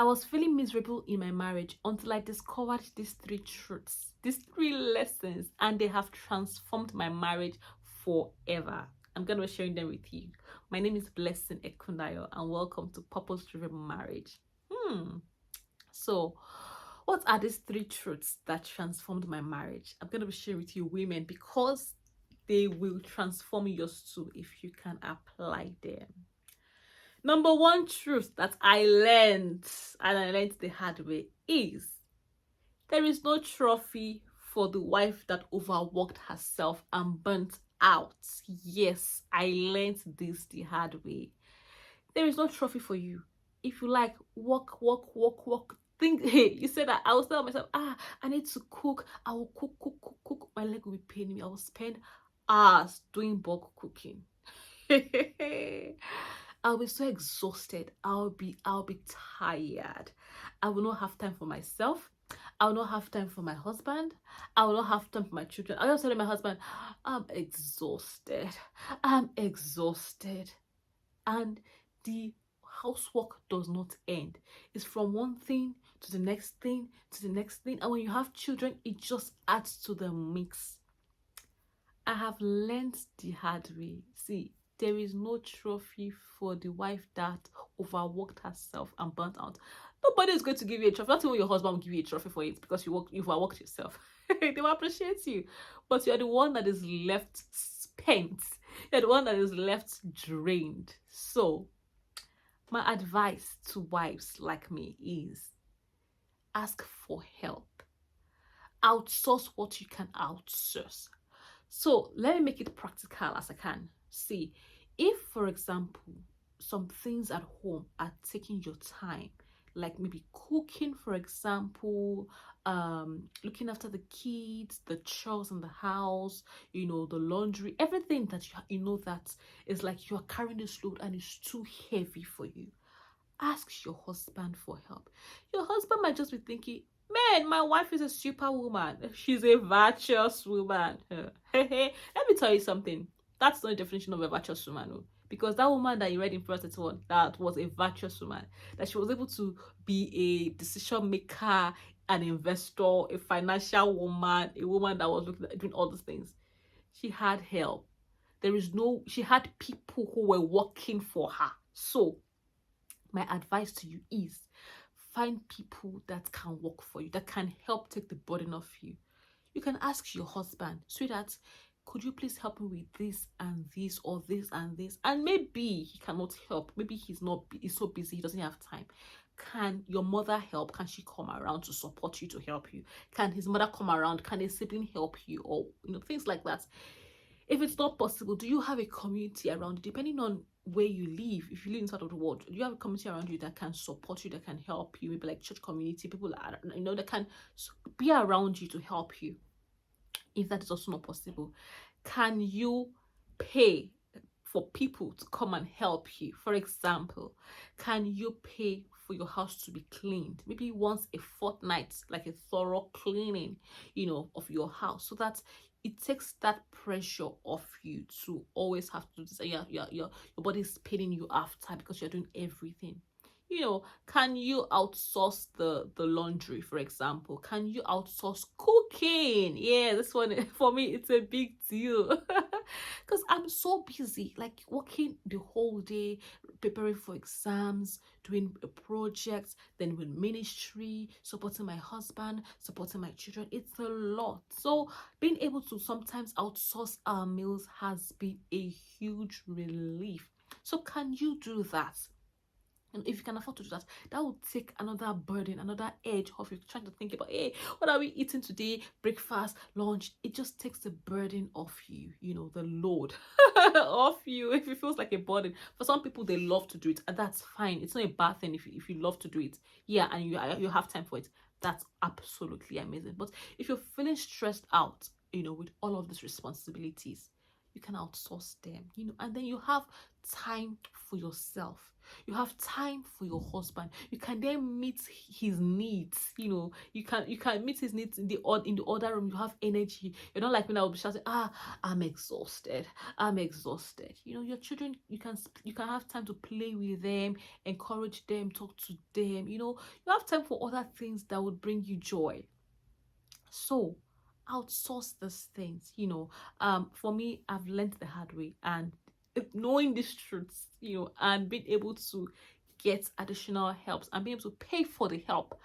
I was feeling miserable in my marriage until I discovered these three truths, these three lessons, and they have transformed my marriage forever. I'm going to be sharing them with you. My name is Blessing Ekundayo, and welcome to Purpose Driven Marriage. So, what are these three truths that transformed my marriage? I'm going to be sharing with you, women, because they will transform yours too if you can apply them. Number one truth that I learned, and I learned the hard way, is there is no trophy for the wife that overworked herself and burnt out. Yes, I learned this the hard way. There is no trophy for you. If you like, work. Think, hey, you said that I was telling myself, I need to cook. I will cook. My leg will be paining me. I will spend hours doing bulk cooking. I'll be so exhausted. I'll be tired. I will not have time for myself. I will not have time for my husband. I will not have time for my children. I was telling my husband, I'm exhausted. And the housework does not end. It's from one thing to the next thing to the next thing. And when you have children, it just adds to the mix. I have learned the hard way. See, there is no trophy for the wife that overworked herself and burnt out. Nobody is going to give you a trophy. Not even your husband will give you a trophy for it because you've overworked yourself. They will appreciate you. But you're the one that is left spent. You're the one that is left drained. So, my advice to wives like me is ask for help. Outsource what you can outsource. So let me make it practical as I can. See, if, for example, some things at home are taking your time, like maybe cooking, for example, looking after the kids, the chores in the house, the laundry, everything that you know that is like you are carrying this load and it's too heavy for you, ask your husband for help. Your husband might just be thinking, man, my wife is a superwoman. She's a virtuous woman. Let me tell you something. That's not the definition of a virtuous woman. No. Because that woman that you read in First 1, that was a virtuous woman. That she was able to be a decision maker, an investor, a financial woman, a woman that was doing all those things. She had help. She had people who were working for her. So, my advice to you is find people that can work for you, that can help take the burden off you. You can ask your husband, sweetheart, could you please help me with this and this or this and this? And maybe he cannot help. Maybe he's so busy, he doesn't have time. Can your mother help? Can she come around to support you, to help you? Can his mother come around? Can a sibling help you? Or things like that. If it's not possible, do you have a community around you? Depending on where you live, if you live inside of the world, do you have a community around you that can support you, that can help you? Maybe like church community, people that can be around you to help you. If that is also not possible, can you pay for people to come and help you? For example, can you pay for your house to be cleaned? Maybe once a fortnight, like a thorough cleaning, of your house, so that it takes that pressure off you to always have to do this. Your body is paining you after because you're doing everything. Can you outsource the laundry, for example? Can you outsource cooking? Yeah, this one, for me, it's a big deal. Because I'm so busy, like working the whole day, preparing for exams, doing projects, then with ministry, supporting my husband, supporting my children. It's a lot. So being able to sometimes outsource our meals has been a huge relief. So can you do that? And if you can afford to do that, that will take another burden, another edge off you trying to think about, hey, what are we eating today? Breakfast, lunch. It just takes the burden off you, the load off you. If it feels like a burden. For some people, they love to do it, and that's fine. It's not a bad thing if you love to do it. Yeah, and you have time for it. That's absolutely amazing. But if you're feeling stressed out, with all of these responsibilities, you can outsource them, and then you have time for yourself. You have time for your husband. You can then meet his needs. You can meet his needs in the other room. You have energy. You're not like when I will be shouting, I'm exhausted. I'm exhausted. Your children, you can have time to play with them, encourage them, talk to them. You have time for other things that would bring you joy. So outsource these things. For me, I've learned the hard way, and knowing these truths, and being able to get additional helps and being able to pay for the help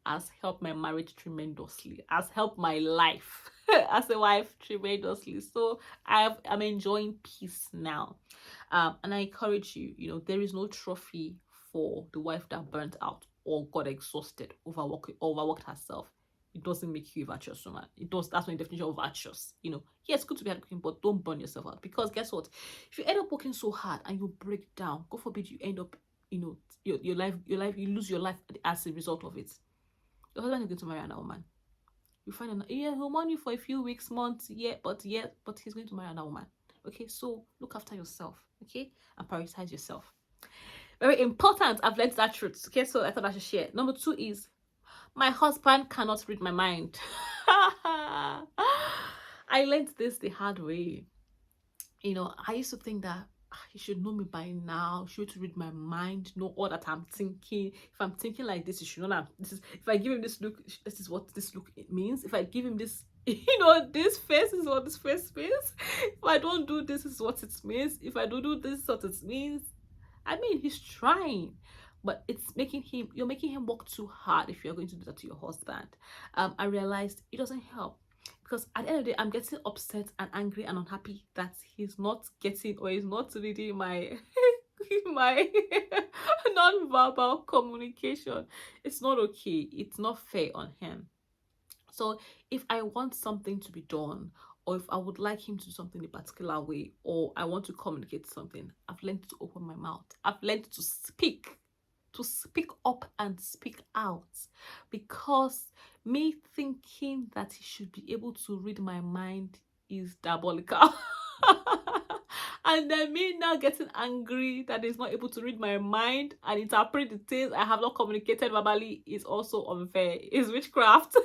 has helped my marriage tremendously, has helped my life as a wife tremendously. So I'm enjoying peace now. And I encourage you, there is no trophy for the wife that burnt out or got exhausted, overworked herself. It doesn't make you a virtuous woman. It does. That's my definition of virtuous. Yes, good to be hardworking, but don't burn yourself out. Because guess what? If you end up working so hard and you break down, God forbid you end up, your life, you lose your life as a result of it. Your husband is going to marry another woman. You find another, he'll mourn you for a few weeks, months, but he's going to marry another woman. Okay, so look after yourself, okay, and prioritize yourself. Very important. I've learned that truth. Okay, so I thought I should share. Number 2 is my husband cannot read my mind. I learned this the hard way. I used to think that he should know me by now. He should read my mind, know all that I'm thinking. If I'm thinking like this, he should know that this is. If I give him this look, this is what this look means. If I give him this, this face is what this face means. If I don't do this, is what it means. If I don't do this, is what it means. I mean, he's trying, but you're making him work too hard if you're going to do that to your husband. I realized it doesn't help, because at the end of the day, I'm getting upset and angry and unhappy that he's not getting, or he's not reading my my non-verbal communication. It's not okay. It's not fair on him. So if I want something to be done, or if I would like him to do something in a particular way, or I want to communicate something, I've learned to open my mouth. I've learned to speak up and speak out, because me thinking that he should be able to read my mind is diabolical. And then me now getting angry that he's not able to read my mind and interpret the things I have not communicated verbally is also unfair. It's witchcraft.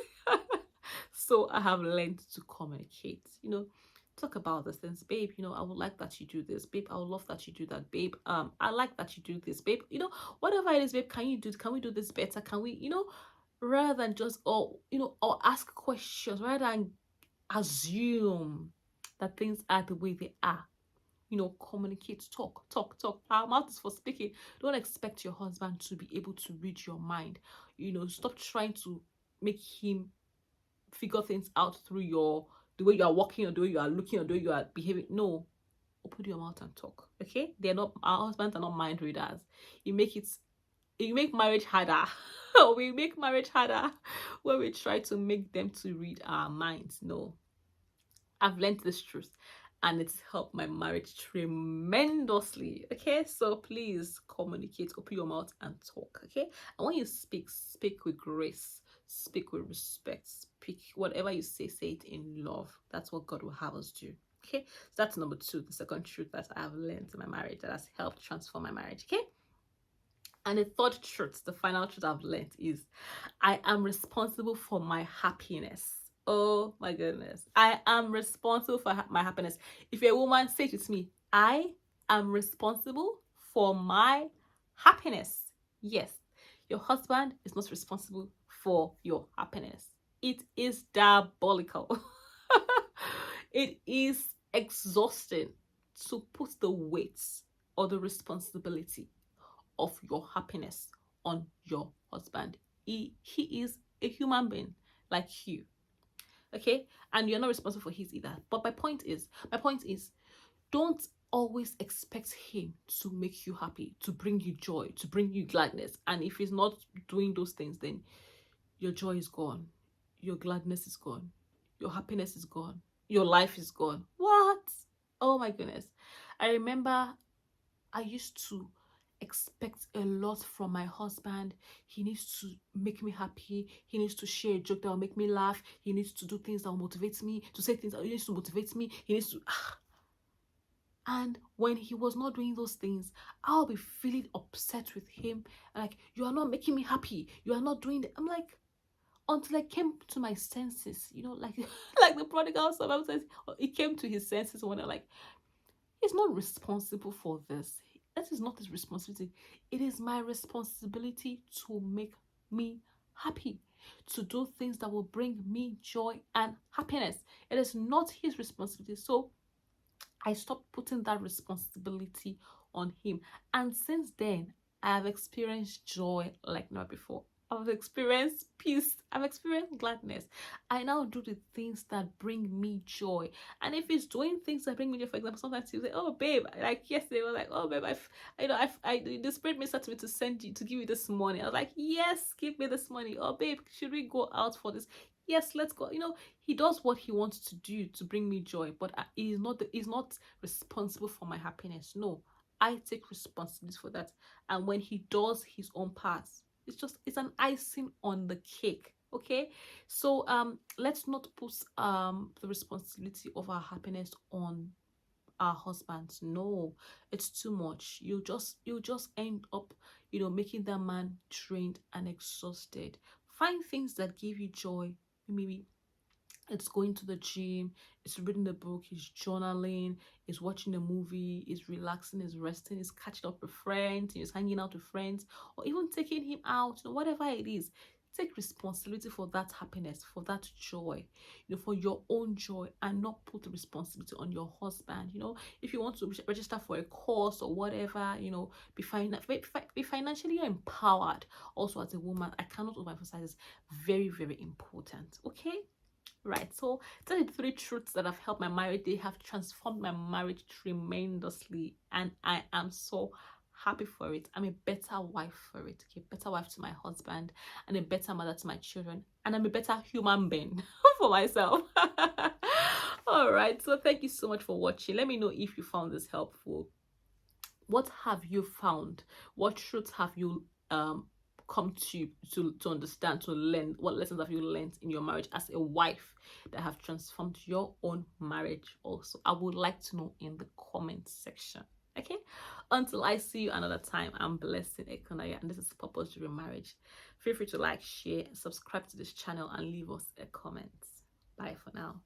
So I have learned to communicate, talk about these things. Babe, I would like that you do this. Babe, I would love that you do that. Babe, I like that you do this. Babe, whatever it is, babe, can we do this better? Can we, rather than just, or ask questions, rather than assume that things are the way they are. Communicate, talk. Our mouth is for speaking. Don't expect your husband to be able to read your mind. Stop trying to make him figure things out through the way you are walking, or the way you are looking, or the way you are behaving. No, open your mouth and talk. Okay, our husbands are not mind readers. You make marriage harder. We make marriage harder when we try to make them to read our minds. No, I've learned this truth, and it's helped my marriage tremendously. Okay, so please communicate, open your mouth and talk. Okay, and when you speak with grace, speak with respect, speak whatever you say it in love. That's what God will have us do. Okay, so that's number 2, the second truth that I have learned in my marriage that has helped transform my marriage. Okay, and the third truth, the final truth I've learned, is I am responsible for my happiness. Oh my goodness. I am responsible for my happiness. If you're a woman, say it with me. I am responsible for my happiness. Yes, your husband is not responsible for your happiness. It is diabolical. It is exhausting to put the weight or the responsibility of your happiness on your husband. He is a human being like you. Okay, and you're not responsible for his either. But my point is, don't always expect him to make you happy, to bring you joy, to bring you gladness. And if he's not doing those things, then your joy is gone, your gladness is gone, your happiness is gone, your life is gone. What? Oh my goodness. I remember I used to expect a lot from my husband. He needs to make me happy. He needs to share a joke that will make me laugh. He needs to do things that will motivate me, to say things that needs to motivate me. He needs to And when he was not doing those things, I'll be feeling upset with him. Like, you are not making me happy. You are not doing it. I'm like, until I came to my senses, like like the prodigal son. I was like, he came to his senses when I like, he's not responsible for this. That is not his responsibility. It is my responsibility to make me happy, to do things that will bring me joy and happiness. It is not his responsibility. So I stopped putting that responsibility on him. And since then, I have experienced joy like never before. I've experienced peace. I've experienced gladness. I now do the things that bring me joy. And if it's doing things that bring me joy, for example, sometimes you say, "Oh, babe," like yesterday, was like, "Oh, babe, the spirit ministered to me to send you to give you this money." I was like, "Yes, give me this money." "Oh, babe, should we go out for this?" "Yes, let's go." He does what he wants to do to bring me joy, but he's not responsible for my happiness. No, I take responsibility for that. And when he does his own part, it's an icing on the cake. Okay, so let's not put the responsibility of our happiness on our husbands. No, it's too much. You just end up making that man drained and exhausted. Find things that give you joy. Maybe it's going to the gym, it's reading a book, it's journaling, it's watching a movie, it's relaxing, it's resting, it's catching up with friends, it's hanging out with friends, or even taking him out, whatever it is. Take responsibility for that happiness, for that joy, for your own joy, and not put the responsibility on your husband. If you want to register for a course or whatever, be financially empowered. Also, as a woman, I cannot overemphasize this. Very, very important. Okay. Right, so these are the three truths that have helped my marriage. They have transformed my marriage tremendously, and I am so happy for it. I'm a better wife for it. Okay, better wife to my husband, and a better mother to my children, and I'm a better human being for myself. All right, so thank you so much for watching. Let me know if you found this helpful. What have you found? What truths have you come to understand, to learn? What lessons have you learned in your marriage as a wife that have transformed your own marriage? Also, I would like to know in the comment section. Okay, until I see you another time, I'm Blessing Ekonaya, and this is Purpose Driven Marriage. Feel free to like, share, subscribe to this channel, and leave us a comment. Bye for now.